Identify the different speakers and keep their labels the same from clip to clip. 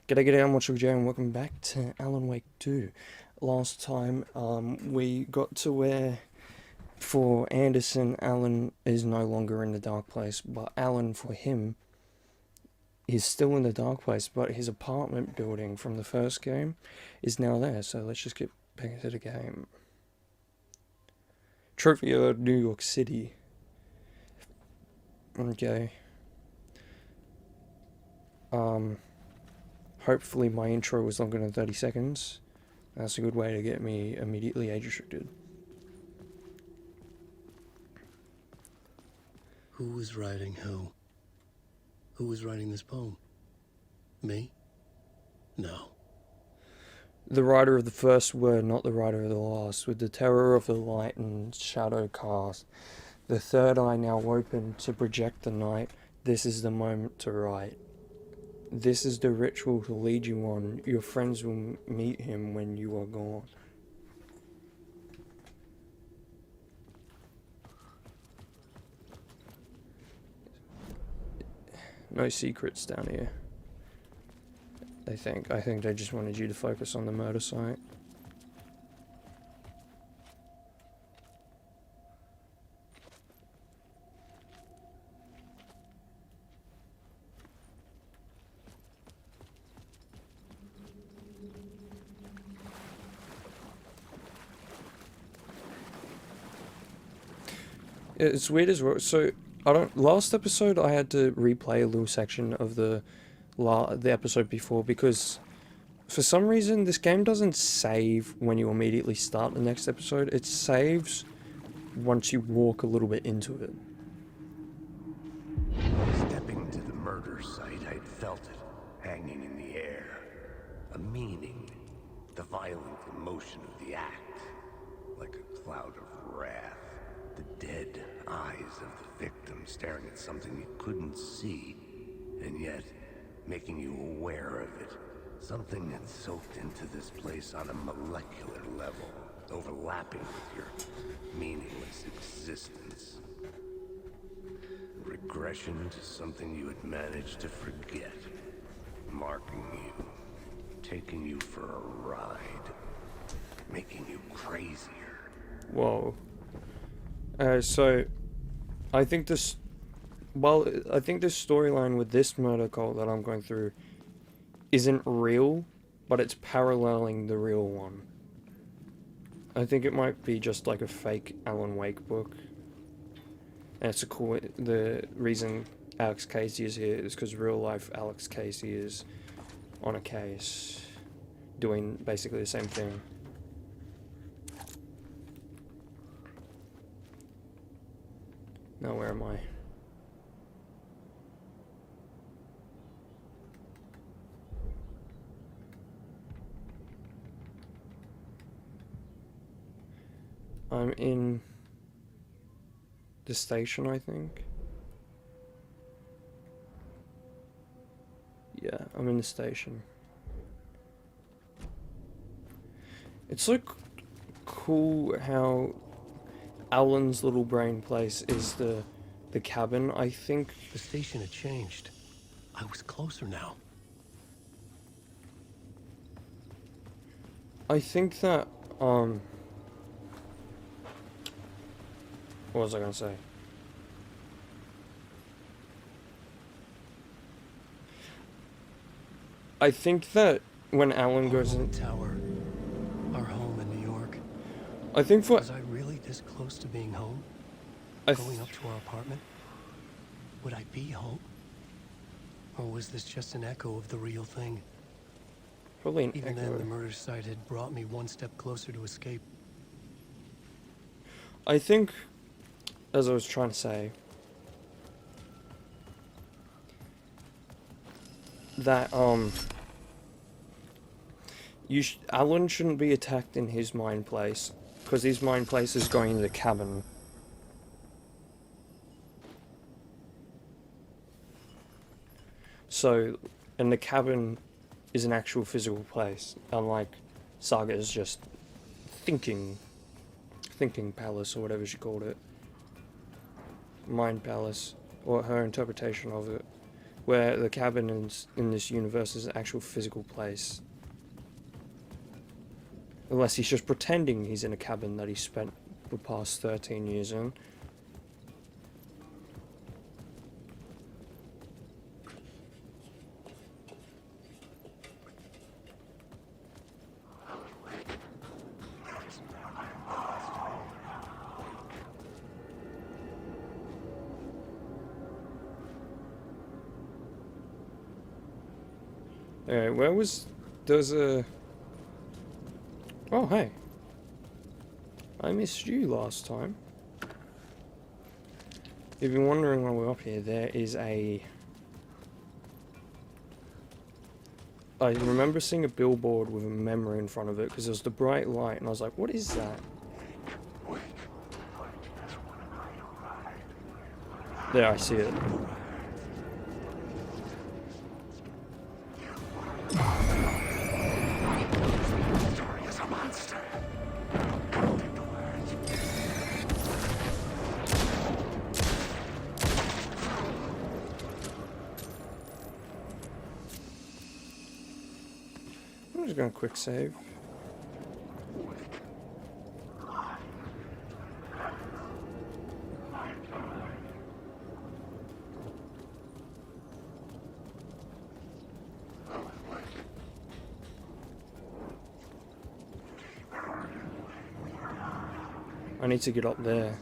Speaker 1: G'day, I'm WatchDog-J and welcome back to Alan Wake 2. Last time, we got to where, for Anderson, Alan is no longer in the dark place, but Alan, for him, is still in the dark place, but his apartment building from the first game is now there, so let's just get back into the game. Trophy of New York City. Okay. Hopefully my intro was longer than 30 seconds. That's a good way to get me immediately age restricted.
Speaker 2: Who was writing who? Who was writing this poem? Me? No.
Speaker 1: The writer of the first word, not the writer of the last, with the terror of the light and shadow cast. The third eye now open to project the night. This is the moment to write. This is the ritual to lead you on. Your friends will meet him when you are gone. No secrets down here. I think they just wanted you to focus on the murder site. It's weird as well. So last episode I had to replay a little section of the episode before because for some reason this game doesn't save when you immediately start the next episode. It saves once you walk a little bit into it.
Speaker 3: Stepping to the murder site, I'd felt it hanging in the air. A meaning, the violent emotion of the act, like a cloud of wrath. The dead eyes of the victim staring at something you couldn't see, and yet making you aware of it. Something that soaked into this place on a molecular level, overlapping with your meaningless existence. Regression to something you had managed to forget, marking you, taking you for a ride, making you crazier.
Speaker 1: Whoa. So I think this storyline with this murder cult that I'm going through isn't real, but it's paralleling the real one. I think it might be just like a fake Alan Wake book. And it's the reason Alex Casey is here is because real life Alex Casey is on a case doing basically the same thing. Now where am I? I'm in the station, I think. Yeah, I'm in the station. It's so cool how Alan's little brain place is the cabin, I think.
Speaker 2: The station had changed. I was closer now.
Speaker 1: I think that, what was I gonna say? I think that when Alan goes in...
Speaker 2: Tower. Our home in New York.
Speaker 1: I think for...
Speaker 2: Was I really this close to being home? Going up to our apartment? Would I be home? Or was this just an echo of the real thing?
Speaker 1: Probably an
Speaker 2: Even
Speaker 1: echo.
Speaker 2: then, the murder site had brought me one step closer to escape.
Speaker 1: I think, as I was trying to say, that, Alan shouldn't be attacked in his mind place, because his mind place is going to the cabin. So, and the cabin is an actual physical place, unlike Saga is just thinking palace, or whatever she called it. Mind palace, or her interpretation of it. where the cabin in this universe is an actual physical place. Unless he's just pretending he's in a cabin that he spent the past 13 years in. Alright, where was... There's a... Oh, hey. I missed you last time. If you've been wondering why we're up here, there is a... I remember seeing a billboard with a memory in front of it, because there was the bright light, and I was like, what is that? There, I see it. I'm just gonna quick save. I need to get up there.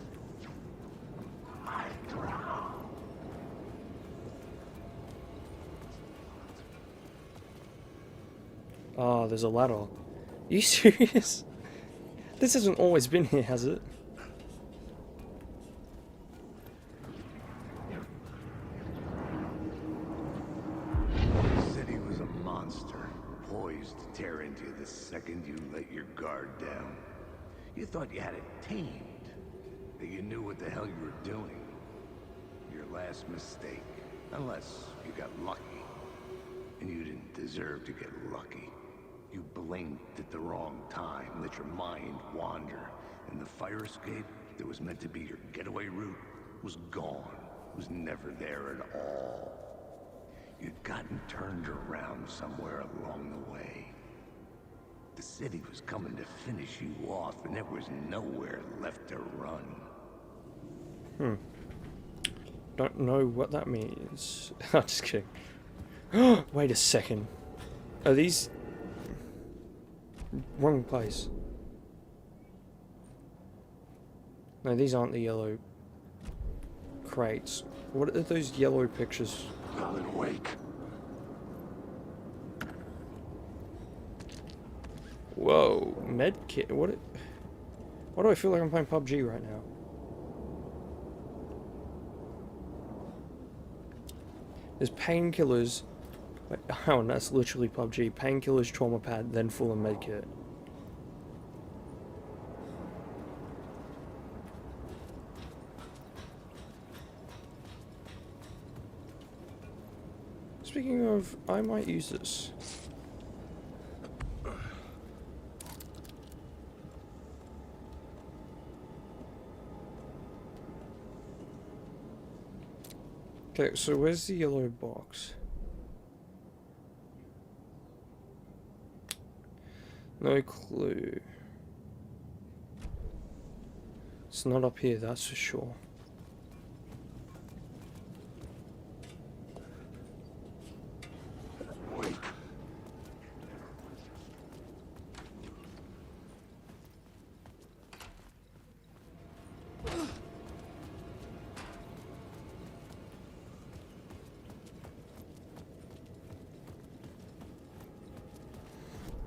Speaker 1: Oh, there's a ladder. Are you serious? This hasn't always been here, has it?
Speaker 3: The city was a monster, poised to tear into you the second you let your guard down. You thought you had it tamed, that you knew what the hell you were doing. Your last mistake, unless you got lucky. And you didn't deserve to get lucky. You blinked at the wrong time, let your mind wander, and the fire escape that was meant to be your getaway route was gone, was never there at all. You'd gotten turned around somewhere along the way. The city was coming to finish you off, and there was nowhere left to run.
Speaker 1: Don't know what that means. I'm just kidding. Wait a second. Are these... Wrong place. No, these aren't the yellow crates. What are those yellow pictures?
Speaker 3: Alan Wake.
Speaker 1: Whoa, medkit. What? Why do I feel like I'm playing PUBG right now? There's painkillers. Wait, oh, that's literally PUBG. Painkillers, trauma pad, then full of medkit. Speaking of, I might use this. Okay, so where's the yellow box? No clue. It's not up here, that's for sure.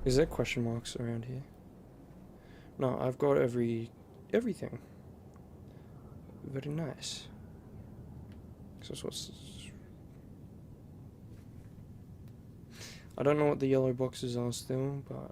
Speaker 1: Is there question marks around here? No, I've got everything. Very nice. So what's... I don't know what the yellow boxes are still, but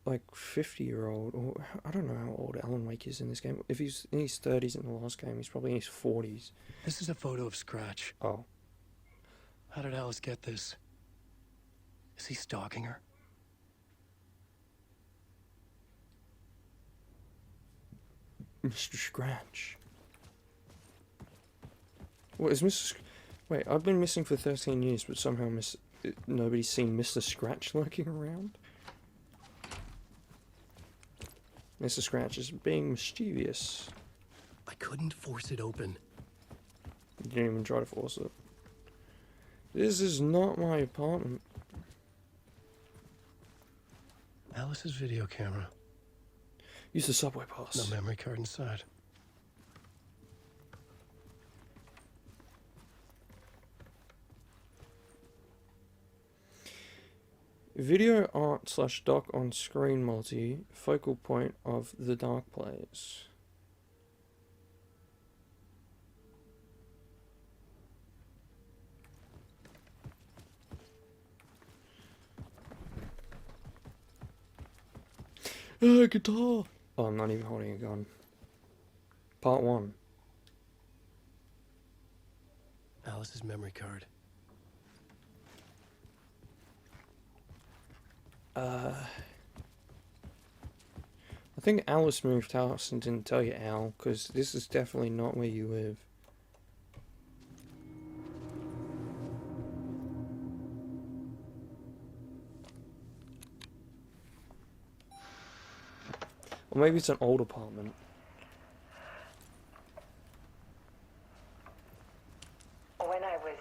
Speaker 1: like 50-year-old, or I don't know how old Alan Wake is in this game. If he's in his 30s in the last game, he's probably in his 40s.
Speaker 2: This is a photo of Scratch.
Speaker 1: Oh.
Speaker 2: How did Alice get this? Is he stalking her?
Speaker 1: Mr. Scratch. What is Mr. Wait, I've been missing for 13 years, but somehow nobody's seen Mr. Scratch lurking around? Mr. Scratch is being mischievous.
Speaker 2: I couldn't force it open.
Speaker 1: You didn't even try to force it. This is not my apartment.
Speaker 2: Alice's video camera.
Speaker 1: Use the subway pass.
Speaker 2: No memory card inside.
Speaker 1: Video art / doc on screen multi, focal point of the dark plays. Guitar! Oh, I'm not even holding a gun. Part 1.
Speaker 2: Alice's memory card.
Speaker 1: I think Alice moved house and didn't tell you, Al, because this is definitely not where you live. Or maybe it's an old apartment.
Speaker 4: When I was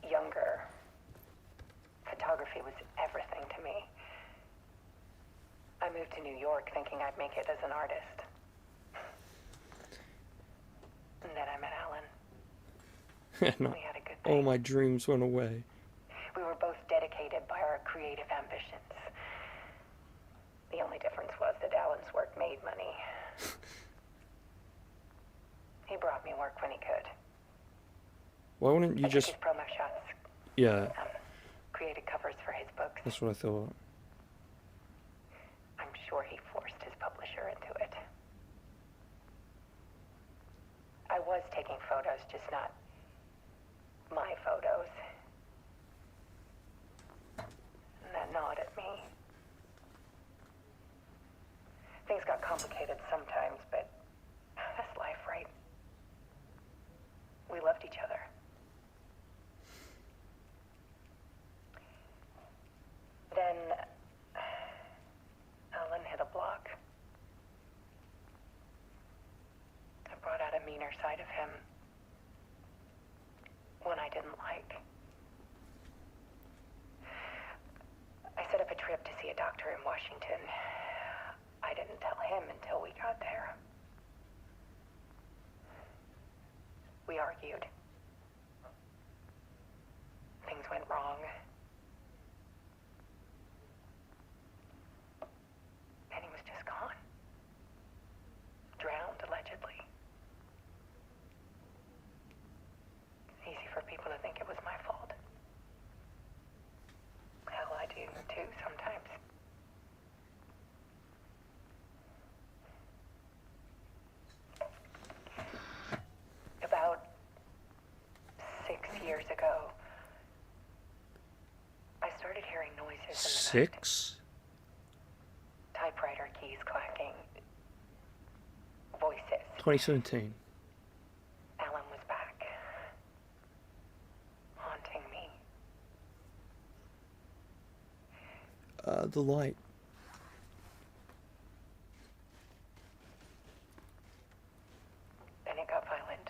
Speaker 4: younger, photography was everything to me. I moved to New York thinking I'd make it as an artist. And then I met Alan.
Speaker 1: No,
Speaker 4: We had a good
Speaker 1: all
Speaker 4: thing.
Speaker 1: my dreams went away.
Speaker 4: We were both dedicated by our creative ambitions. The only difference was that Alan's work made money. He brought me work when he could.
Speaker 1: Why wouldn't you
Speaker 4: I took
Speaker 1: just...
Speaker 4: his promo shots,
Speaker 1: Yeah,
Speaker 4: created covers for his books.
Speaker 1: that's what I thought.
Speaker 4: I'm sure he forced his publisher into it. I was taking photos, just not my photos. And that gnawed at me. Things got complicated sometimes, but that's life, right? We loved each other. Then Alan hit a block. I brought out a meaner side of him. One I didn't like. I set up a trip to see a doctor in Washington. I didn't tell him until we got there. We argued. Things went wrong. And he was just gone. Drowned, allegedly. It's easy for people to think it was my fault. Hell, I do too sometimes. About 6 years ago, I started hearing noises in the night.
Speaker 1: 6?
Speaker 4: Typewriter keys clacking. Voices.
Speaker 1: 2017.
Speaker 4: Alan was back. Haunting me.
Speaker 1: The light.
Speaker 4: Then it got violent.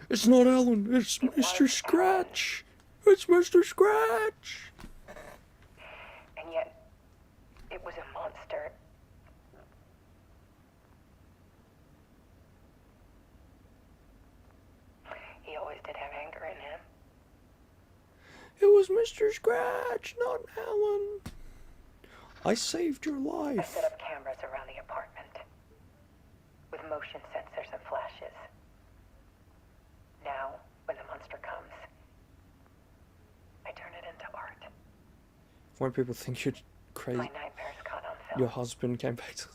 Speaker 1: It's not Alan, it's Mr. Scratch! It's Mr. Scratch!
Speaker 4: And yet, it was a monster. He always did have anger in him.
Speaker 1: It was Mr. Scratch, not Alan. I saved your
Speaker 4: I
Speaker 1: life.
Speaker 4: set up cameras around the apartment with motion sensors and flashes. Now, when the monster comes, I turn it into art.
Speaker 1: When people think you're crazy,
Speaker 4: My nightmares caught on film.
Speaker 1: your husband came back to...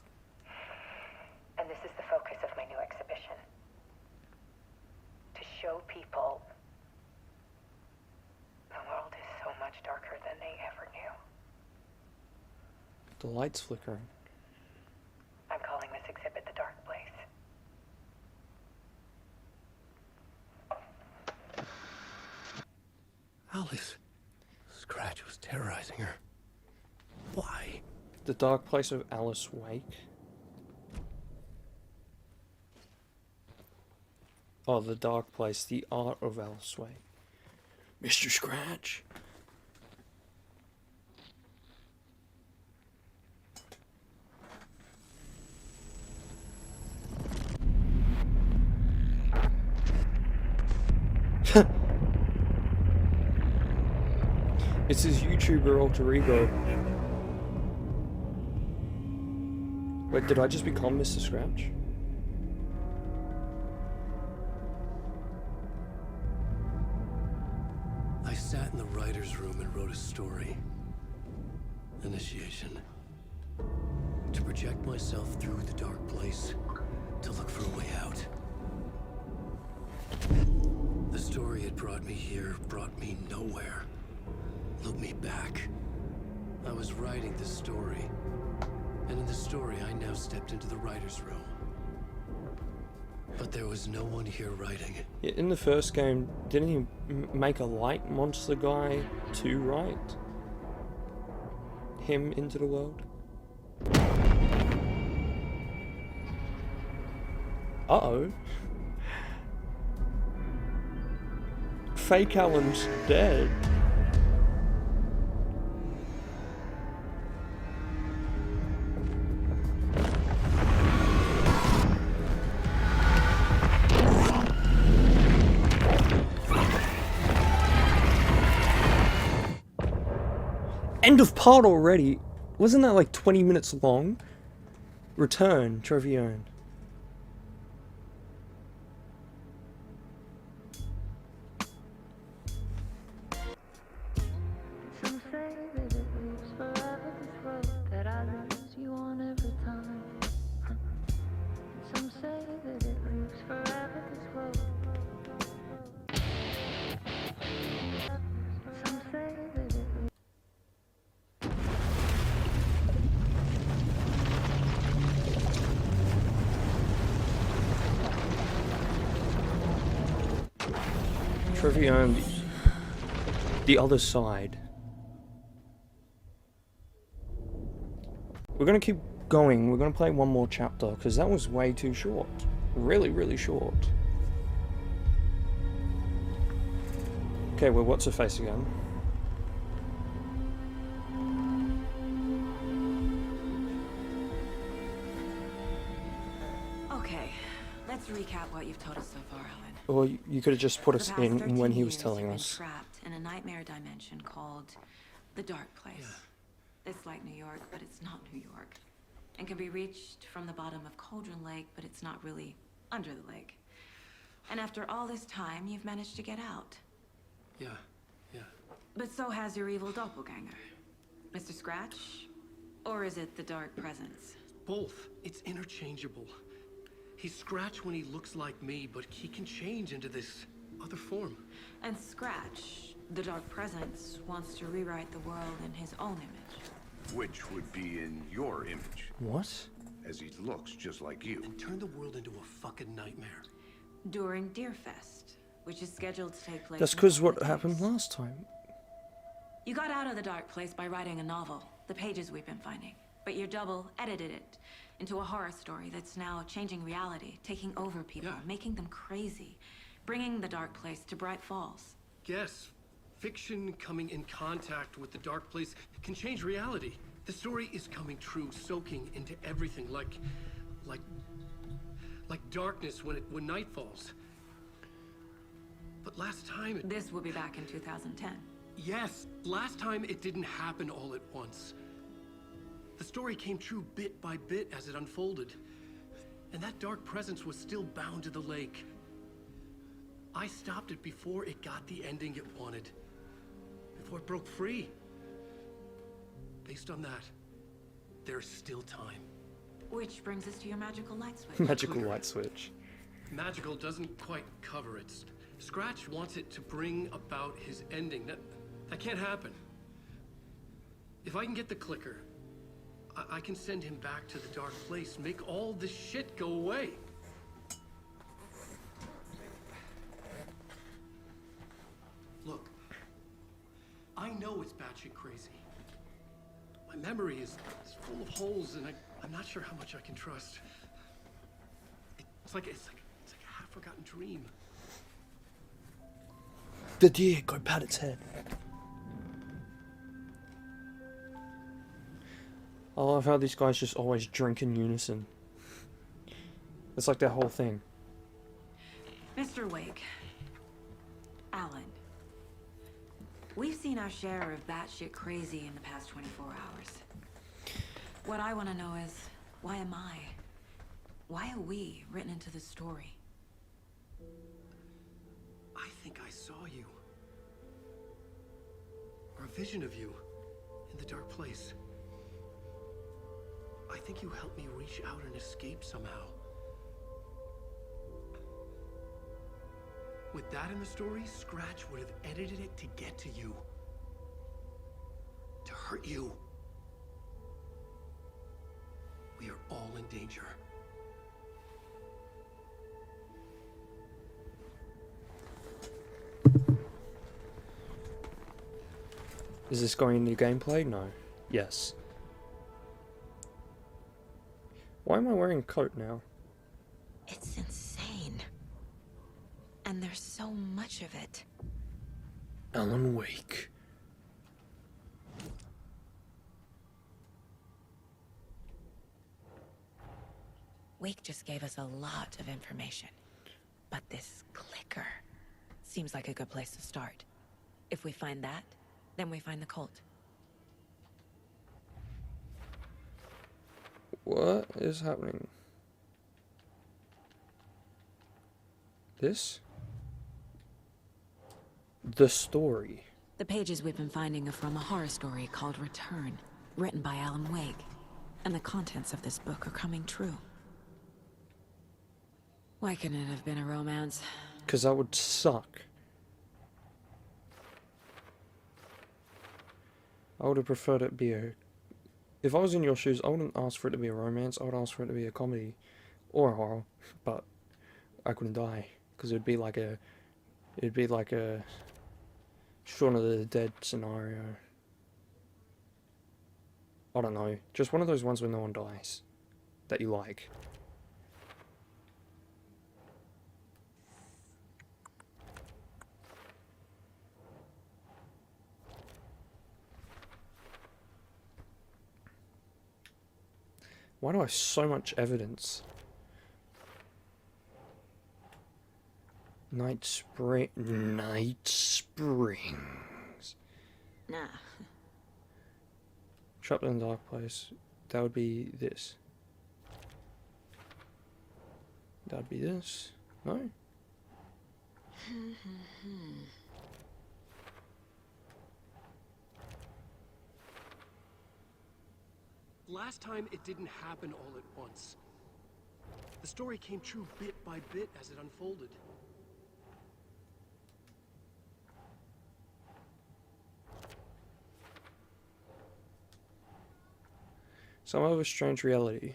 Speaker 4: And this is the focus of my new exhibition. To show people the world is so much darker than they ever knew.
Speaker 1: The light's flickering.
Speaker 4: I'm calling this exhibit The Dark Place.
Speaker 2: Alice. Scratch was terrorizing her. Why?
Speaker 1: The Dark Place of Alice Wake. Oh, The Dark Place, the art of Alice Wake. Mr. Scratch. It's his YouTuber alter ego. Wait, did I just become Mr. Scratch?
Speaker 2: I sat in the writer's room and wrote a story. Initiation. To project myself through the dark place, to look for a way out. The story had brought me here, brought me nowhere. Look me back. I was writing the story. And in the story, I now stepped into the writer's room. But there was no one here writing.
Speaker 1: Yeah, in the first game, didn't he make a light monster guy to write him into the world? Uh-oh. Fake Alan's dead. End of part already. Wasn't that like 20 minutes long? Return, Trevione.
Speaker 5: Some say that it lives forever, this road that I lose you on every time. Some say that it lives forever, this road. Some say that it lives.
Speaker 1: Trevione, the other side. We're gonna keep going. We're gonna play one more chapter because that was way too short. Really, really short. Okay, well, what's her face again?
Speaker 6: Okay, let's recap what you've told us so far, Alan.
Speaker 1: Or you could have just put
Speaker 6: For
Speaker 1: us
Speaker 6: the past
Speaker 1: in
Speaker 6: 13
Speaker 1: when he was
Speaker 6: years,
Speaker 1: telling
Speaker 6: you've been
Speaker 1: us.
Speaker 6: trapped in a nightmare dimension called the Dark Place. It's like New York, but it's not New York. And can be reached from the bottom of Cauldron Lake, but it's not really under the lake. And after all this time, you've managed to get out.
Speaker 2: Yeah.
Speaker 6: But so has your evil doppelganger. Mr. Scratch? Or is it the Dark Presence?
Speaker 2: Both. It's interchangeable. He's Scratch when he looks like me, but he can change into this other form.
Speaker 6: And Scratch, the Dark Presence, wants to rewrite the world in his own image.
Speaker 3: Which would be in your image,
Speaker 1: What?
Speaker 3: as he looks just like you.
Speaker 2: And turn the world into a fucking nightmare.
Speaker 6: During Deerfest, which is scheduled to take place.
Speaker 1: That's
Speaker 6: in
Speaker 1: because
Speaker 6: 4
Speaker 1: what
Speaker 6: days.
Speaker 1: happened last time.
Speaker 6: You got out of the Dark Place by writing a novel, the pages we've been finding. But your double edited it into a horror story that's now changing reality, taking over people,
Speaker 2: Yeah.
Speaker 6: making them crazy, bringing the Dark Place to Bright Falls.
Speaker 2: Yes, fiction coming in contact with the dark place can change reality. The story is coming true, soaking into everything, like darkness when night falls. But last time,
Speaker 6: This will be back in 2010.
Speaker 2: yes, last time it didn't happen all at once. The story came true bit by bit as it unfolded. And that dark presence was still bound to the lake. I stopped it before it got the ending it wanted. Before it broke free. Based on that, there's still time.
Speaker 6: Which brings us to your magical light switch.
Speaker 1: Magical light switch.
Speaker 2: Magical doesn't quite cover it. Scratch wants it to bring about his ending. That can't happen. If I can get the clicker, I can send him back to the dark place, make all this shit go away. Look, I know it's batshit crazy. My memory is full of holes, and I'm not sure how much I can trust. It's like a half-forgotten dream.
Speaker 1: The deer, go pat its head. I love how these guys just always drink in unison. It's like their whole thing.
Speaker 6: Mr. Wake. Alan. We've seen our share of batshit crazy in the past 24 hours. What I want to know is, why am I? Why are we written into the story?
Speaker 2: I think I saw you. Or a vision of you in the dark place. I think you helped me reach out and escape somehow. With that in the story, Scratch would have edited it to get to you. To hurt you. We are all in danger.
Speaker 1: Is this going into gameplay? No. Yes. Why am I wearing a coat now?
Speaker 6: It's insane. And there's so much of it.
Speaker 1: Alan Wake.
Speaker 6: Wake just gave us a lot of information. But this clicker seems like a good place to start. If we find that, then we find the cult.
Speaker 1: What is happening? This? The story.
Speaker 6: The pages we've been finding are from a horror story called Return, written by Alan Wake. And the contents of this book are coming true. Why couldn't it have been a romance?
Speaker 1: 'Cause that would suck. I would have preferred it be a... If I was in your shoes, I wouldn't ask for it to be a romance. I would ask for it to be a comedy or a horror. But I couldn't die, because it'd be like a Shaun of the Dead scenario. I don't know. Just one of those ones where no one dies that you like. Why do I have so much evidence? Night Springs.
Speaker 6: Nah.
Speaker 1: Trapped in a dark place. That would be this. That would be this. No?
Speaker 2: Last time, it didn't happen all at once. The story came true bit by bit as it unfolded.
Speaker 1: Some of a strange reality.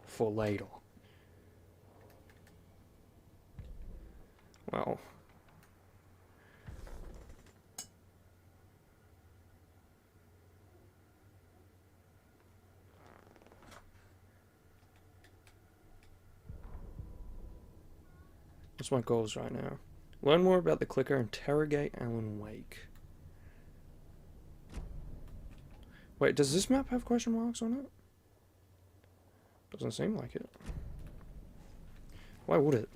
Speaker 1: For later. Well. What's my goals right now? Learn more about the clicker, interrogate Alan Wake. Wait, does this map have question marks on it? Doesn't seem like it. Why would it?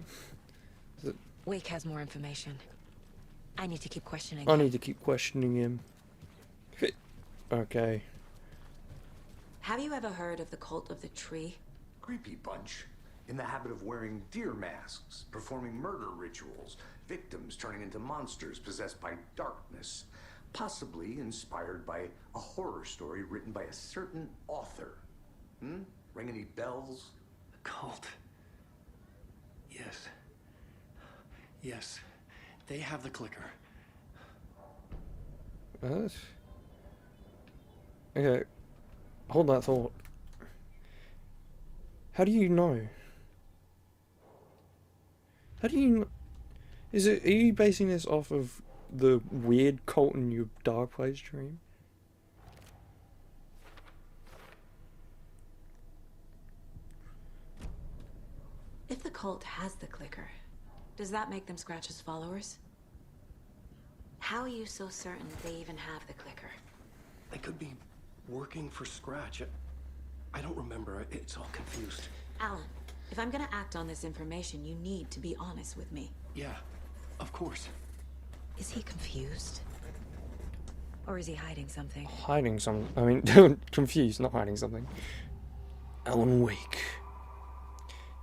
Speaker 6: Wake has more information. I need to keep questioning
Speaker 1: I
Speaker 6: him.
Speaker 1: need to keep questioning him. Okay.
Speaker 6: Have you ever heard of the cult of the tree?
Speaker 3: Creepy bunch. In the habit of wearing deer masks, performing murder rituals, victims turning into monsters possessed by darkness, possibly inspired by a horror story written by a certain author. Ring any bells?
Speaker 2: A cult. Yes. Yes. They have the clicker.
Speaker 1: What? Okay. Hold that thought. How do you know? How do you... Are you basing this off of the weird cult in your Dark Place dream?
Speaker 6: If the cult has the clicker, does that make them Scratch's followers? How are you so certain they even have the clicker?
Speaker 2: They could be working for Scratch. I don't remember. It's all confused.
Speaker 6: Alan, if I'm gonna act on this information, you need to be honest with me.
Speaker 2: Yeah, of course.
Speaker 6: Is he confused? Or is he hiding something?
Speaker 1: Hiding something. I mean, confused, not hiding something. Alan Wake.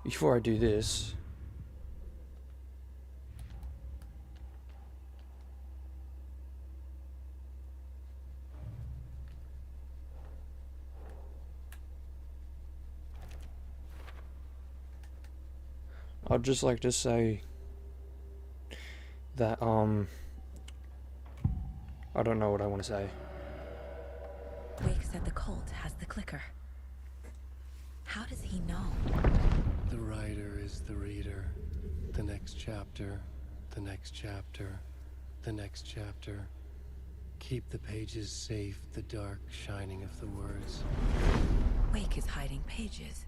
Speaker 1: Before I do this... I'd just like to say that, I don't know what I want to say.
Speaker 6: Wake said the cult has the clicker. How does he know?
Speaker 2: The writer is the reader. The next chapter, the next chapter, the next chapter. Keep the pages safe, the dark shining of the words.
Speaker 6: Wake is hiding pages.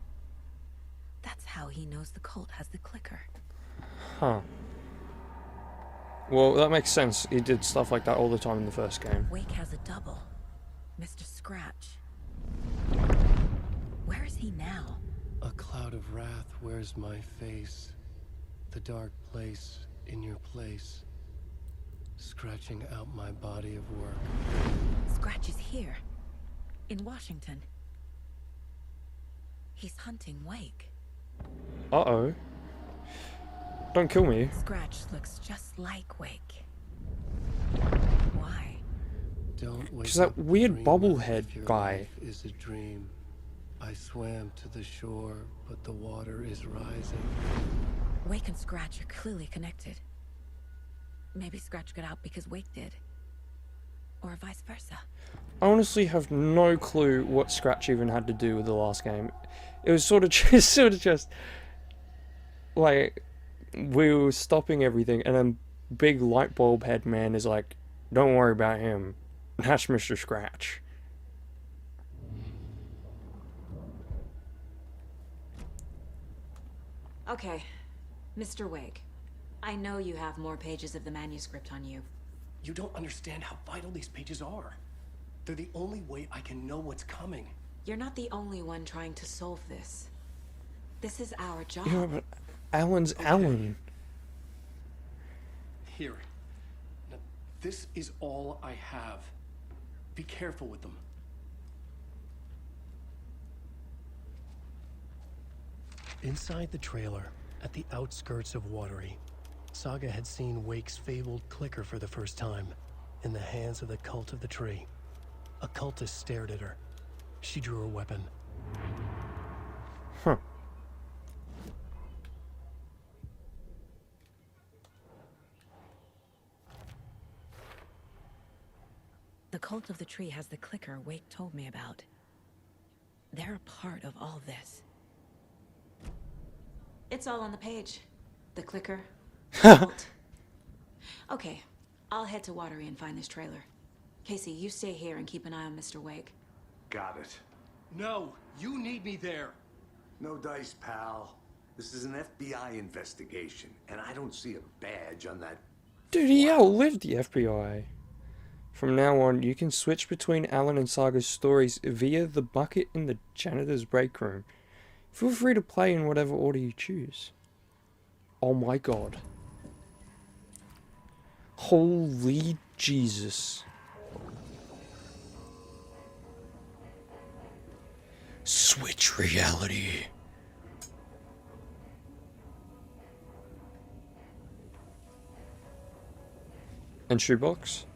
Speaker 6: That's how he knows the cult has the clicker.
Speaker 1: Huh. Well, that makes sense. He did stuff like that all the time in the first game.
Speaker 6: Wake has a double. Mr. Scratch. Where is he now?
Speaker 2: A cloud of wrath wears my face. The dark place in your place. Scratching out my body of work.
Speaker 6: Scratch is here. In Washington. He's hunting Wake.
Speaker 1: Uh-oh. Don't kill me.
Speaker 6: Scratch looks just like Wake. Why?
Speaker 2: Don't wake
Speaker 1: 'Cause that
Speaker 2: up,
Speaker 1: weird
Speaker 2: dreamer,
Speaker 1: bobblehead
Speaker 2: if your
Speaker 1: guy.
Speaker 2: life is a dream. I swam to the shore, but the water is rising.
Speaker 6: Wake and Scratch are clearly connected. Maybe Scratch got out because Wake did. Or vice versa.
Speaker 1: I honestly have no clue what Scratch even had to do with the last game. It was sort of just like we were stopping everything, and then big light bulb head man is like, "Don't worry about him. That's Mr. Scratch."
Speaker 6: Okay, Mr. Wake. I know you have more pages of the manuscript on you.
Speaker 2: You don't understand how vital these pages are. They're the only way I can know what's coming.
Speaker 6: You're not the only one trying to solve this. This is our job.
Speaker 1: Yeah, but Alan's Alan.
Speaker 2: Here. Now, this is all I have. Be careful with them. Inside the trailer, at the outskirts of Watery, Saga had seen Wake's fabled clicker for the first time, in the hands of the Cult of the Tree. A cultist stared at her. She drew her weapon.
Speaker 1: Huh.
Speaker 6: The Cult of the Tree has the clicker Wake told me about. They're a part of all this. It's all on the page. The clicker. The cult. Okay, I'll head to Watery and find this trailer. Casey, you stay here and keep an eye on Mr. Wake.
Speaker 3: Got it.
Speaker 2: No, you need me there.
Speaker 3: No dice, pal. This is an FBI investigation, and I don't see a badge on that.
Speaker 1: Dude, he outlived the FBI. From now on, you can switch between Alan and Saga's stories via the bucket in the janitor's break room. Feel free to play in whatever order you choose. Oh my god. Holy Jesus. Switch reality. And shoebox.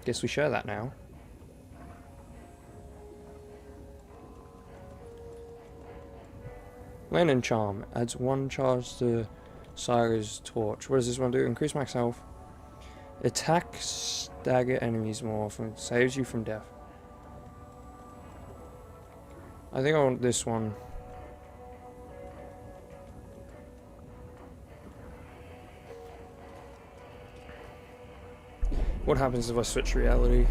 Speaker 1: Guess we share that now. Lantern Charm adds 1 charge to Saga's torch. What does this one do? Increase max health. Attack stagger enemies more often. Saves you from death. I think I want this one. What happens if I switch reality?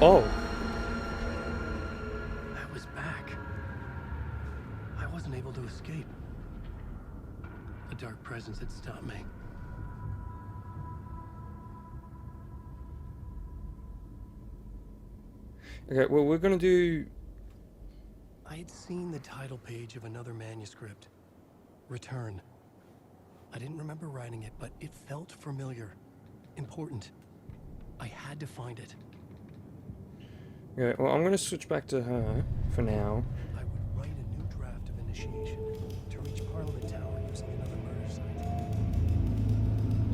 Speaker 1: Oh.
Speaker 2: I was back. I wasn't able to escape. A dark presence had stopped me.
Speaker 1: Okay, well, we're gonna do...
Speaker 2: I had seen the title page of another manuscript. Return. I didn't remember writing it, but it felt familiar. Important. I had to find it.
Speaker 1: Okay, well, I'm gonna switch back to her for now.
Speaker 2: I would write a new draft of initiation to reach Parliament Tower using another murder site.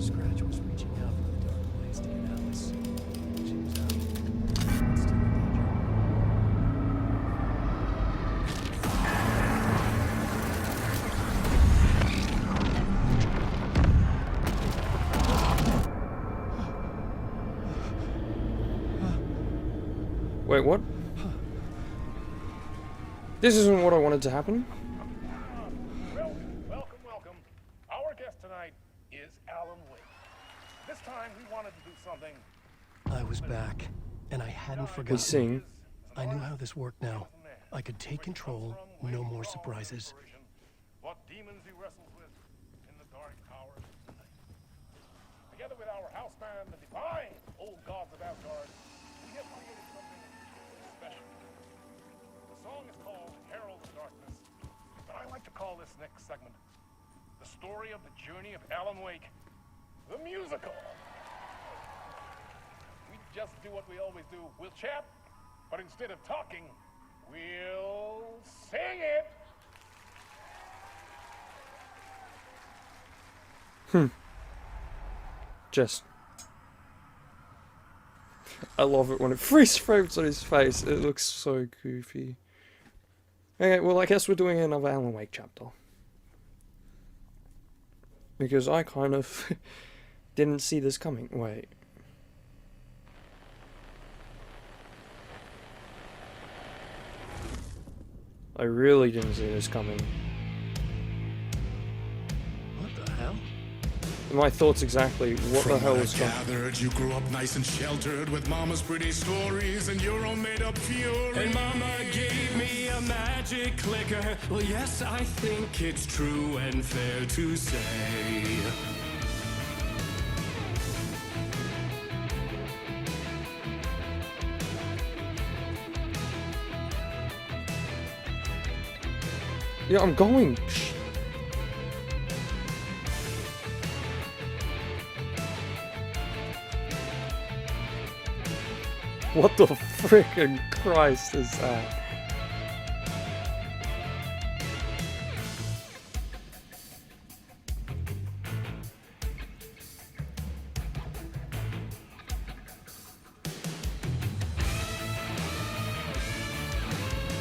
Speaker 2: Scratch was reaching out from the dark place to get Alice. She was out, but still in danger.
Speaker 1: Wait, what? This isn't what I wanted to happen.
Speaker 7: Welcome. Our guest tonight is Alan Wake. This time we wanted to do something.
Speaker 2: I was back, and I hadn't
Speaker 1: We
Speaker 2: forgotten.
Speaker 1: sing.
Speaker 2: I knew how this worked now. I could take control, no more surprises.
Speaker 7: What demons he wrestles with in the dark hours of the night. Together with our house band, the divine old gods of Asgard, we have created something special. The song is called Herald of Darkness, but I like to call this next segment the story of the journey of Alan Wake, the musical. We just do what we always do. We'll chat, but instead of talking, we'll sing it.
Speaker 1: Just... I love it when it freeze frames on his face. It looks so goofy. Okay, well, I guess we're doing another Alan Wake chapter. Because I kind of didn't see this coming. Wait. I really didn't see this coming.
Speaker 2: What the hell?
Speaker 1: My thoughts exactly. What the hell is coming?
Speaker 8: Gathered, you grew up nice and sheltered with mama's pretty stories and your own made-up fury.
Speaker 9: And Mama gave me a magic clicker. Well, yes, I think it's true and fair to say.
Speaker 1: Yeah, I'm going. What the frickin' Christ is that?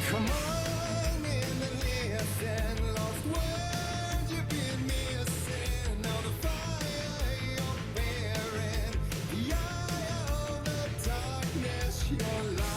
Speaker 8: Come on in and listen, lost words you've been missing. Now the fire you're bearing, the eye of the darkness, your light.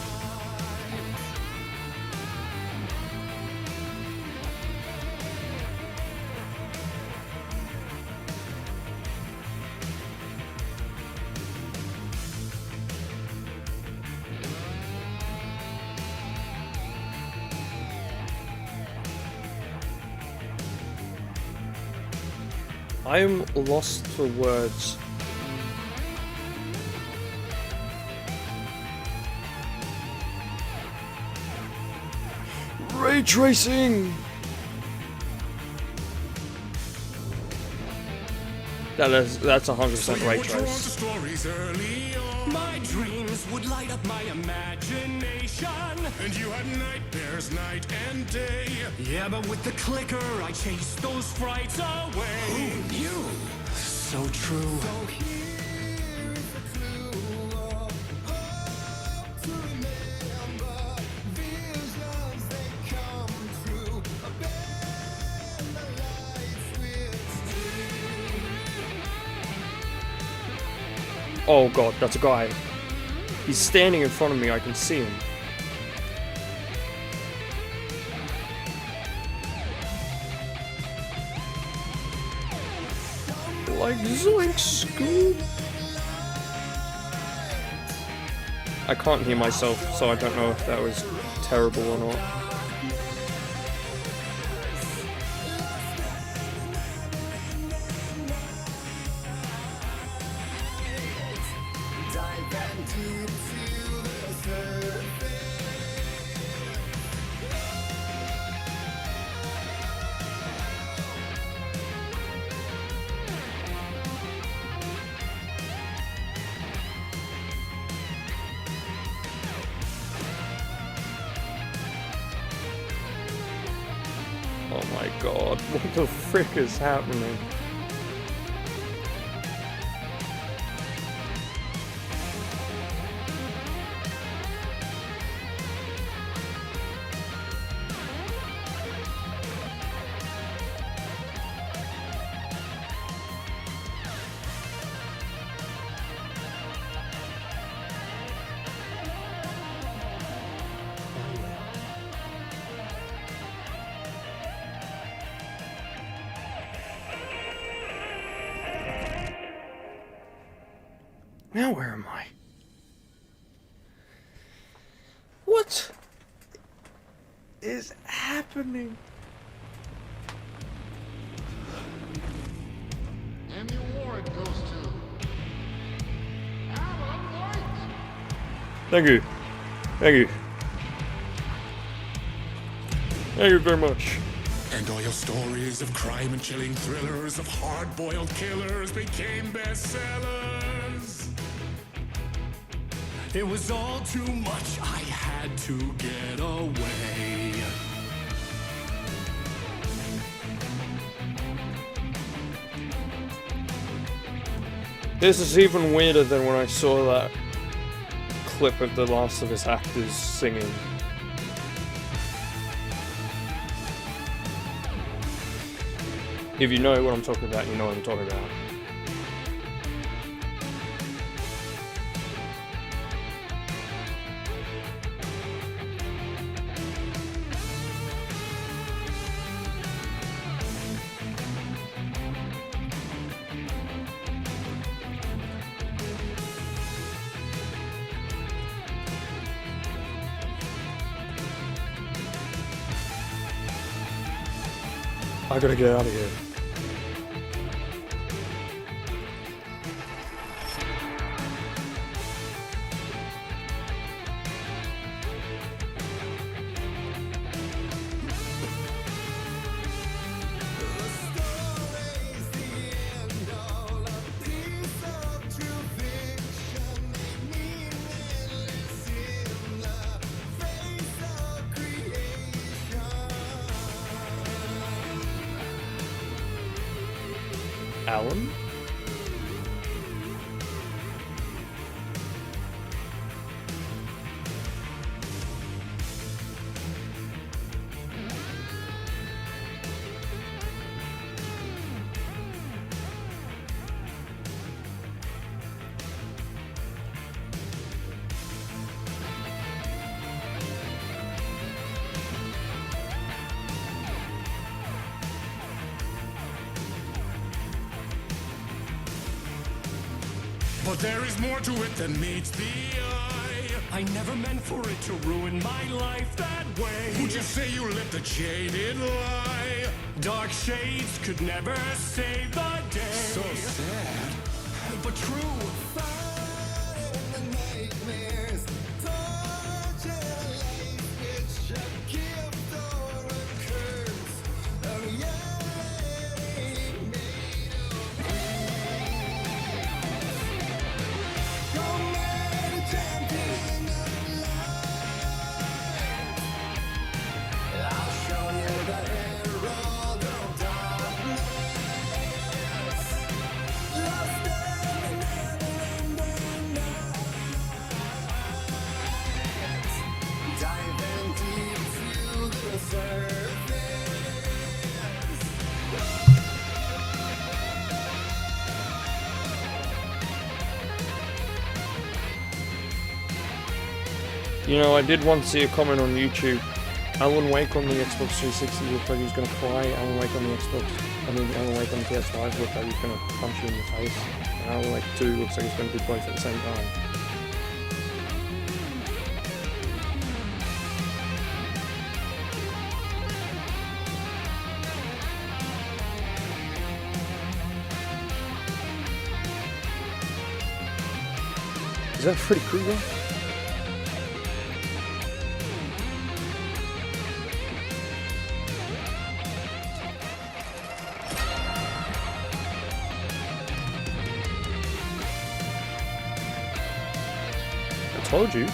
Speaker 1: I am lost for words. Ray tracing! That's 100%
Speaker 9: So you
Speaker 1: ray
Speaker 9: were drawn to
Speaker 1: trace.
Speaker 9: stories early on. My dreams would light up my imagination. And you had nightmares night and day. Yeah, but with the clicker, I chased those frights away. Who knew? So true.
Speaker 8: So here is a clue of hope to remember. Visions they come true. Abandon the lights with
Speaker 1: Oh god, that's a guy. He's standing in front of me, I can see him. Like Zoink Scoop. I can't hear myself, so I don't know if that was terrible or not. Oh my god, what the frick is happening? Now where am I? What is happening?
Speaker 7: And the award goes to Alan White.
Speaker 1: Thank you. Thank you. Thank you very much.
Speaker 9: And all your stories of crime and chilling thrillers of hard-boiled killers became bestsellers. It was all too much, I had to get away.
Speaker 1: This is even weirder than when I saw that clip of the Last of Us actors singing. If you know what I'm talking about, you know what I'm talking about. I gotta get out of here. Alan?
Speaker 9: But there is more to it than meets the eye. I never meant for it to ruin my life that way. Would you say you lived a jaded lie? Dark shades could never save the day. So sad, but true.
Speaker 1: You know, I did once see a comment on YouTube. Alan Wake on the Xbox 360 looked like he was gonna cry. Alan Wake on the Alan Wake on the PS5 looked like he was gonna punch you in the face. And Alan Wake 2 looks like he's gonna do both at the same time. Is that Freddy Krueger? I told you.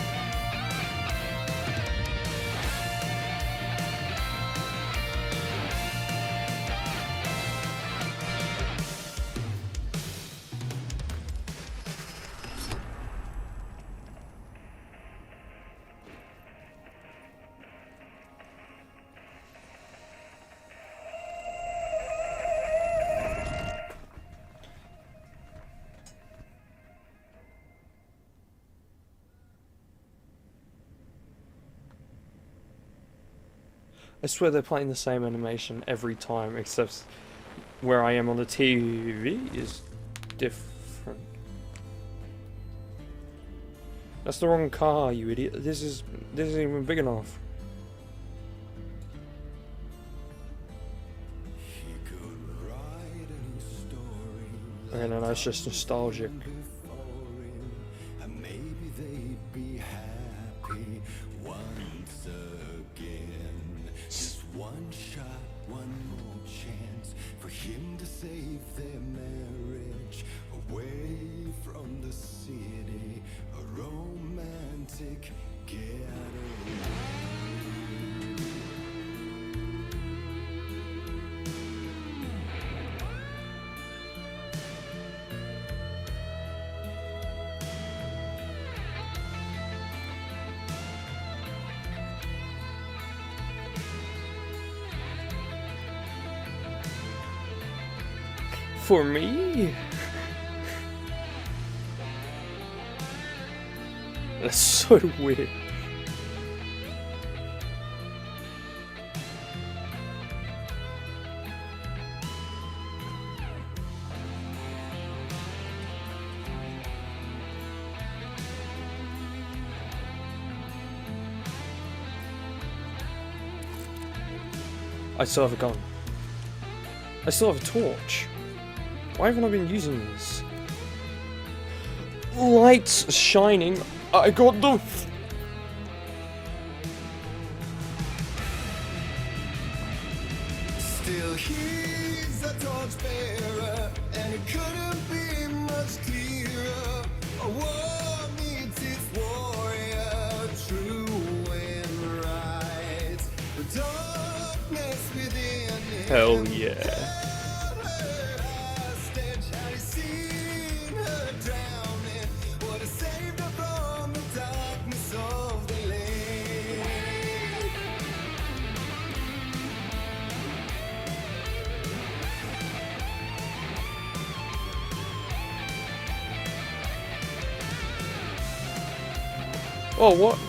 Speaker 1: I swear they're playing the same animation every time, except where I am on the TV is different. That's the wrong car, you idiot. This isn't even big enough. Okay, no, that's just nostalgic.
Speaker 8: One shot, one more chance for him to save their marriage. Away from the city, a romantic getaway.
Speaker 1: For me? That's so weird. I still have a gun. I still have a torch. Why haven't I been using this? Lights shining. I got them.
Speaker 8: Still he's a torchbearer, and it couldn't be much clearer. A war needs its warrior, true and right. The darkness within him.
Speaker 1: Hell yeah. Oh, what?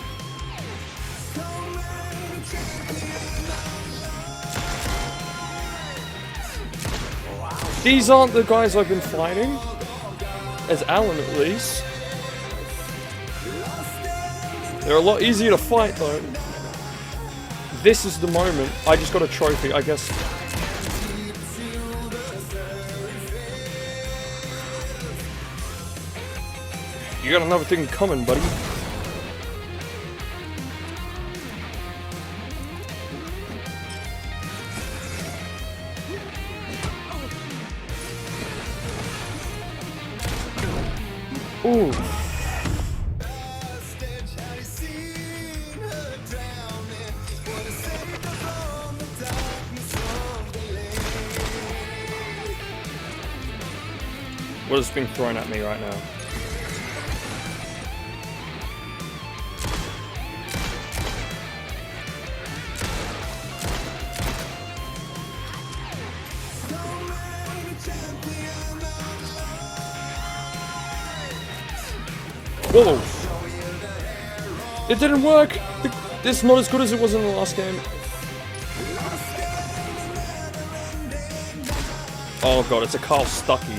Speaker 1: These aren't the guys I've been fighting. As Alan, at least. They're a lot easier to fight, though. This is the moment. I just got a trophy, I guess. You got another thing coming, buddy. Ooh. What is being thrown at me right now? Whoa! It didn't work! It's not as good as it was in the last game. Oh god, it's a Carl Stuckey.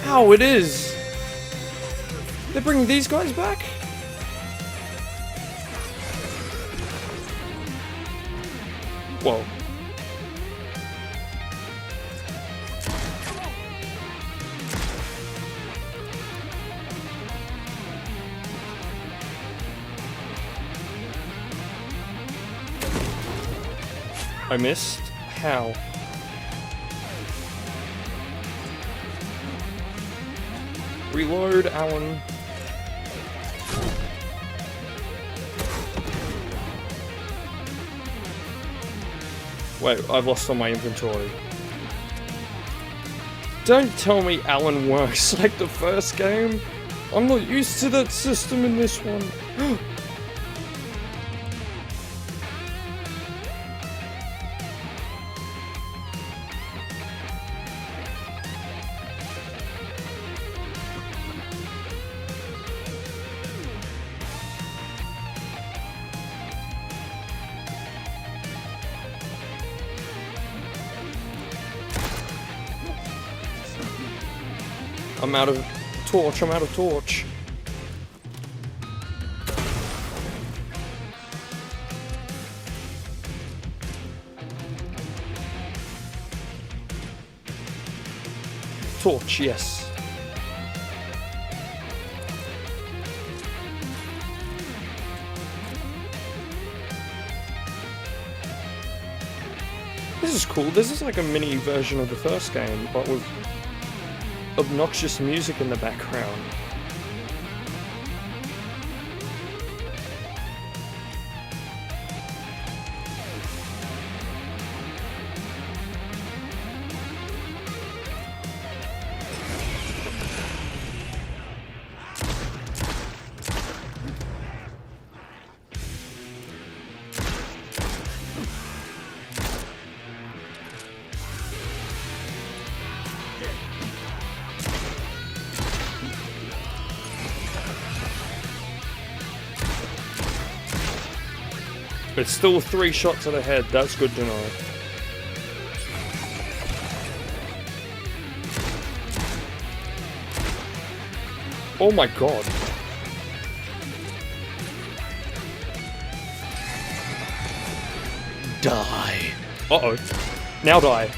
Speaker 1: How it is! They're bringing these guys back? Whoa. I missed? How? Reload, Alan. Wait, I've lost all my inventory. Don't tell me Alan works like the first game. I'm not used to that system in this one. I'm out of torch, I'm out of torch. Torch, yes. This is cool. This is like a mini version of the first game, but with obnoxious music in the background. It's still 3 shots to the head, that's good to know. Oh my god. Die. Uh-oh. Now die.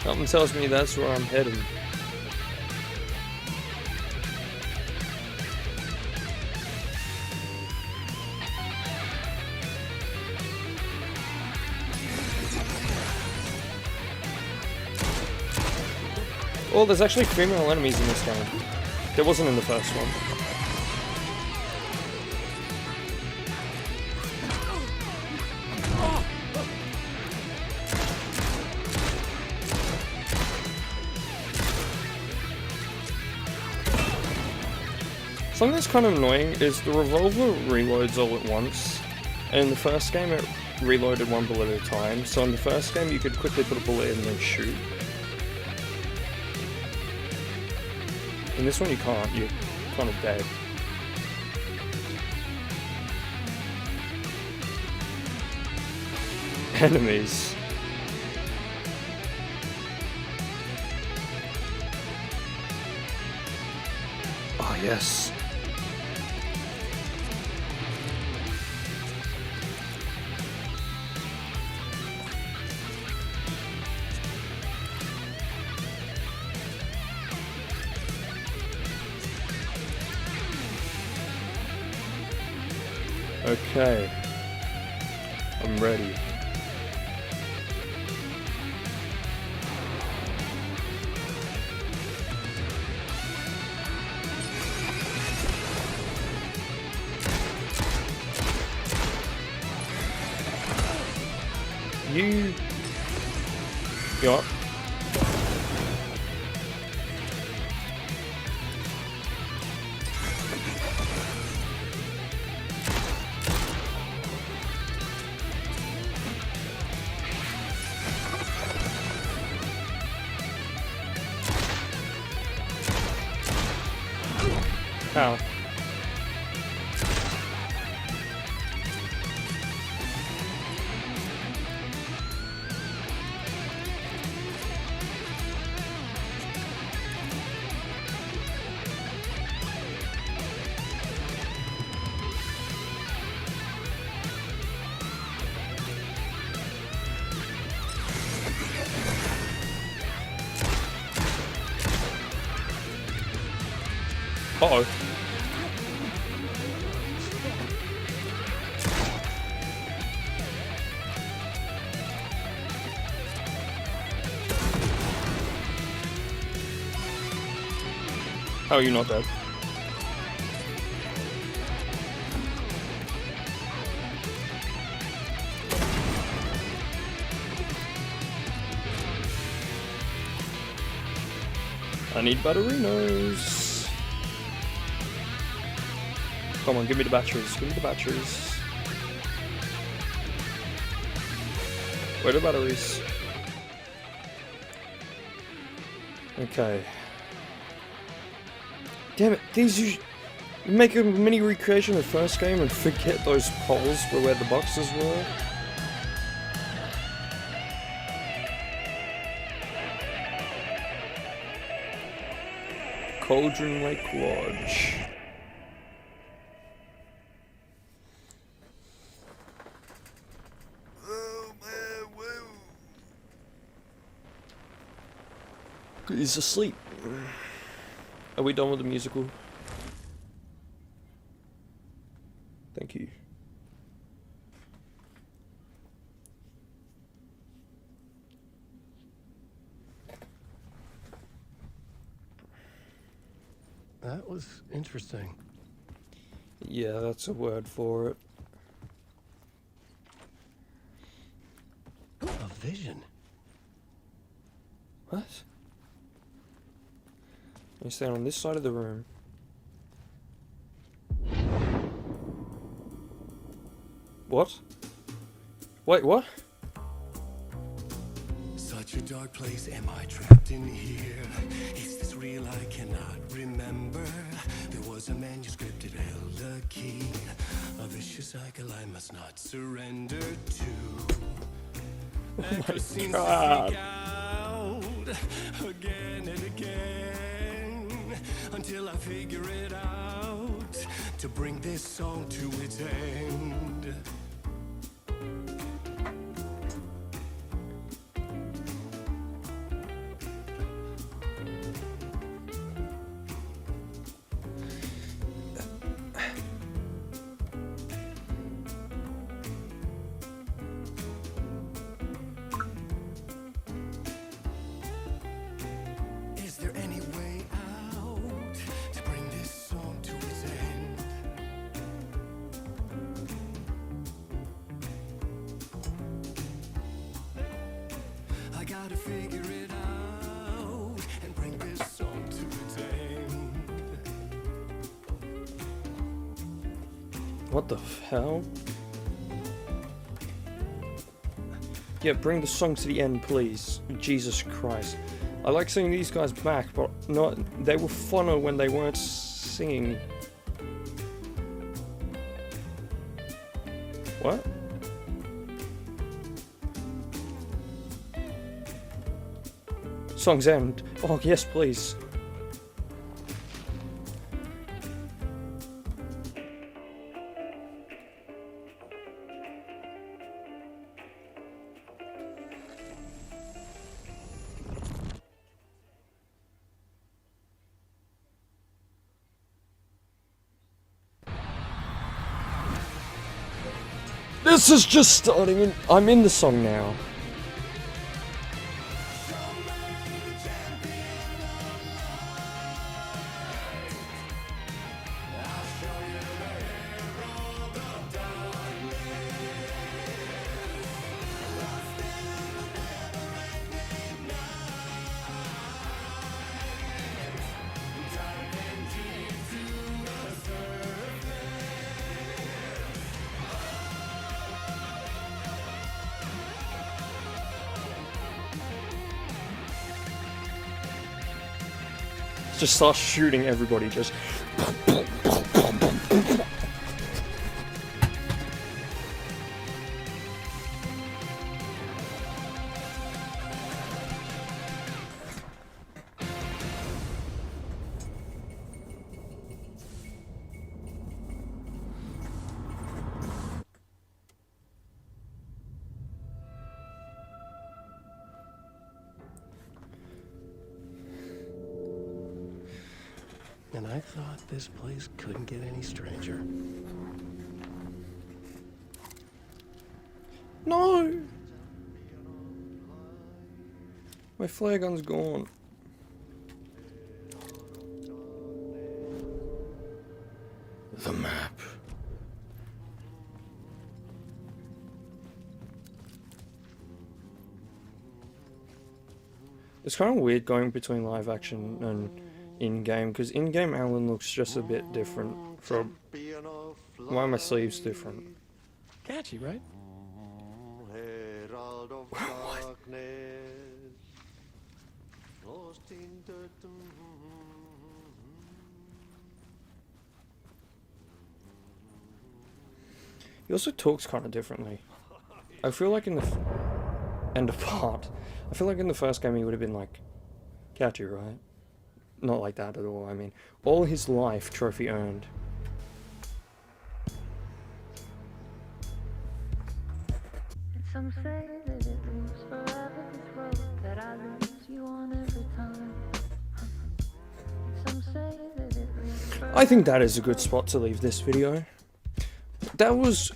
Speaker 1: Something tells me that's where I'm heading. Oh, there's actually female enemies in this game. There wasn't in the first one. Something that's kind of annoying is the revolver reloads all at once. And in the first game it reloaded one bullet at a time, so in the first game you could quickly put a bullet in and then shoot. In this one you can't, you're kind of dead. Enemies. Ah, yes. Okay, I'm ready. You up? How? Uh-oh. Oh, you're not dead. I need batterinos. Come on, give me the batteries. Give me the batteries. Where are the batteries? Okay. Damn it, these you make a mini recreation of the first game and forget those poles were where the boxes were. Cauldron Lake Lodge. He's asleep. Are we done with the musical? Thank you.
Speaker 2: That was interesting.
Speaker 1: Yeah, that's a word for it.
Speaker 2: A vision.
Speaker 1: What? You stand on this side of the room. What? Wait, what?
Speaker 9: Such a dark place, am I trapped in here? Is this real? I cannot remember. There was a manuscript, it held a key. A vicious cycle I must not surrender to.
Speaker 1: Oh my God.
Speaker 9: Out again and again until I figure it out to bring this song to its end. Is there any way out to bring this song to its end? I gotta figure it out and bring this song to its end.
Speaker 1: What the hell? Yeah, bring the song to the end, please. Jesus Christ. I like seeing these guys back, but not. They were funner when they weren't singing. What? Song's end. Oh, yes, please. This is just starting and I'm in the song now. just starts shooting everybody, just...
Speaker 2: And I thought this place couldn't get any stranger.
Speaker 1: No! My flare gun's gone. The map. It's kind of weird going between live action and in-game, because in-game Alan looks just a bit different from... Why are my sleeves different?
Speaker 2: Catchy, right?
Speaker 1: He also talks kind of differently. I feel like in the... end of part. I feel like in the first game he would have been like... catchy, right? Not like that at all, I mean... all his life trophy earned.
Speaker 5: Some say that it moves forever, this road that I lose you on every time. Some say that it moves forever.
Speaker 1: I think that is a good spot to leave this video. That was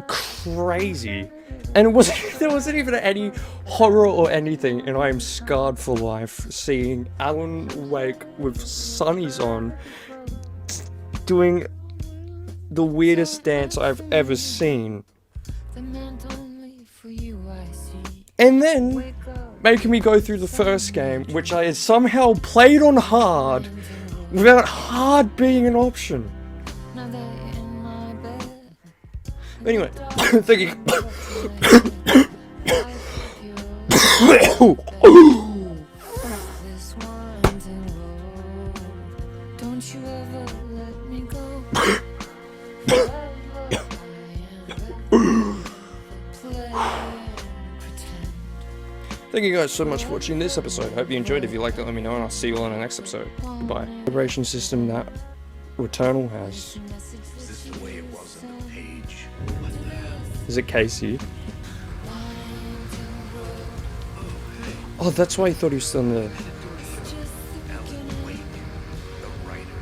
Speaker 1: crazy. And it wasn't, there wasn't even any horror or anything, and I am scarred for life seeing Alan Wake with sunnies on doing the weirdest dance I've ever seen. And then making me go through the first game, which I had somehow played on hard without hard being an option. Anyway, thank you.
Speaker 5: Don't you ever let me go.
Speaker 1: Thank you guys so much for watching this episode. Hope you enjoyed. If you liked it, let me know, and I'll see you all in the next episode. Goodbye. Vibration system that Returnal has.
Speaker 3: Is this the way it was on the page? What the hell?
Speaker 1: Is it Casey? Oh, that's why I thought he was still in the...
Speaker 3: Alan Wake, the writer.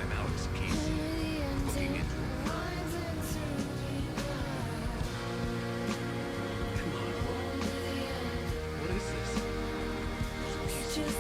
Speaker 3: I'm Alex Casey, looking into
Speaker 2: Come on, what is this?
Speaker 5: Just